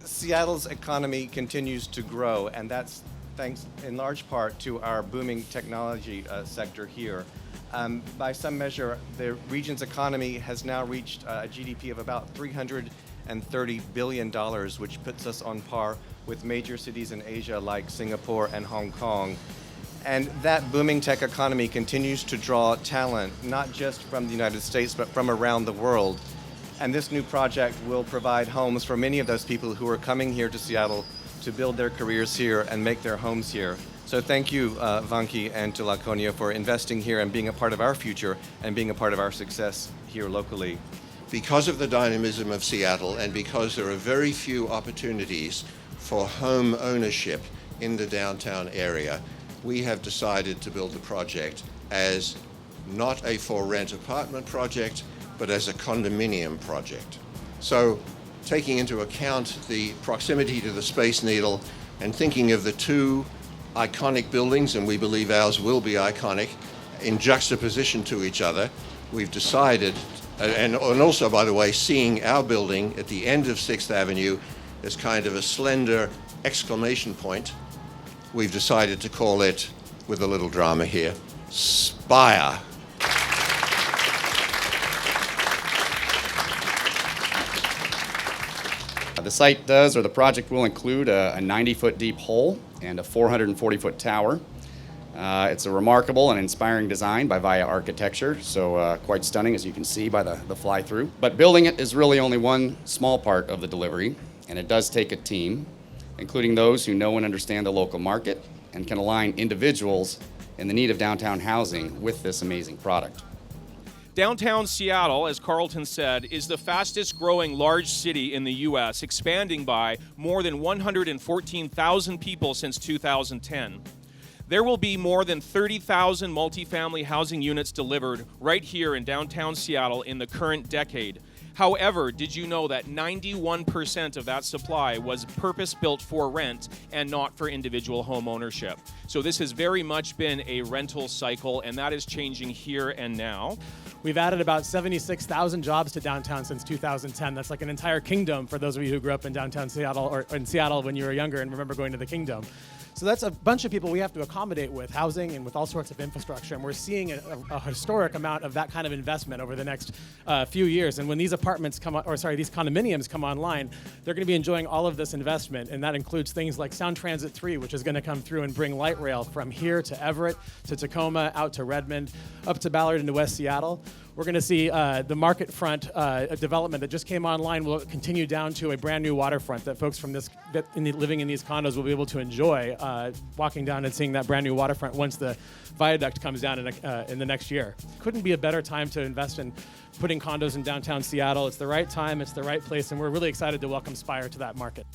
Seattle's economy continues to grow, and that's thanks in large part to our booming technology sector here. By some measure, the region's economy has now reached a GDP of about $330 billion, which puts us on par with major cities in Asia like Singapore and Hong Kong. And that booming tech economy continues to draw talent, not just from the United States, but from around the world. And this new project will provide homes for many of those people who are coming here to Seattle to build their careers here and make their homes here. So thank you, Vanki and to Laconia, for investing here and being a part of our future and being a part of our success here locally. Because of the dynamism of Seattle and because there are very few opportunities for home ownership in the downtown area, we have decided to build the project as not a for-rent apartment project, but as a condominium project. So, taking into account the proximity to the Space Needle and thinking of the two iconic buildings, and we believe ours will be iconic, in juxtaposition to each other, we've decided, and also, by the way, seeing our building at the end of 6th Avenue as kind of a slender exclamation point, we've decided to call it, with a little drama here, SPIRE. The site does, or the project will include a 90-foot deep hole and a 440-foot tower. It's a remarkable and inspiring design by Via Architecture, so quite stunning, as you can see by the fly-through. But building it is really only one small part of the delivery, and it does take a team, including those who know and understand the local market and can align individuals in the need of downtown housing with this amazing product. Downtown Seattle, as Carlton said, is the fastest growing large city in the U.S., expanding by more than 114,000 people since 2010. There will be more than 30,000 multifamily housing units delivered right here in downtown Seattle in the current decade. However, did you know that 91% of that supply was purpose-built for rent and not for individual home ownership? So this has very much been a rental cycle, and that is changing here and now. We've added about 76,000 jobs to downtown since 2010. That's like an entire kingdom for those of you who grew up in downtown Seattle or in Seattle when you were younger and remember going to the kingdom. So that's a bunch of people we have to accommodate with housing and with all sorts of infrastructure. And we're seeing a historic amount of that kind of investment over the next few years. And when these apartments come on, these condominiums come online, they're going to be enjoying all of this investment. And that includes things like Sound Transit 3, which is going to come through and bring light rail from here to Everett, to Tacoma, out to Redmond, up to Ballard into West Seattle. We're going to see the market front development that just came online will continue down to a brand new waterfront that folks from living in these condos will be able to enjoy walking down and seeing that brand new waterfront once the viaduct comes down in the next year. Couldn't be a better time to invest in putting condos in downtown Seattle. It's the right time, it's the right place, and we're really excited to welcome SPIRE to that market.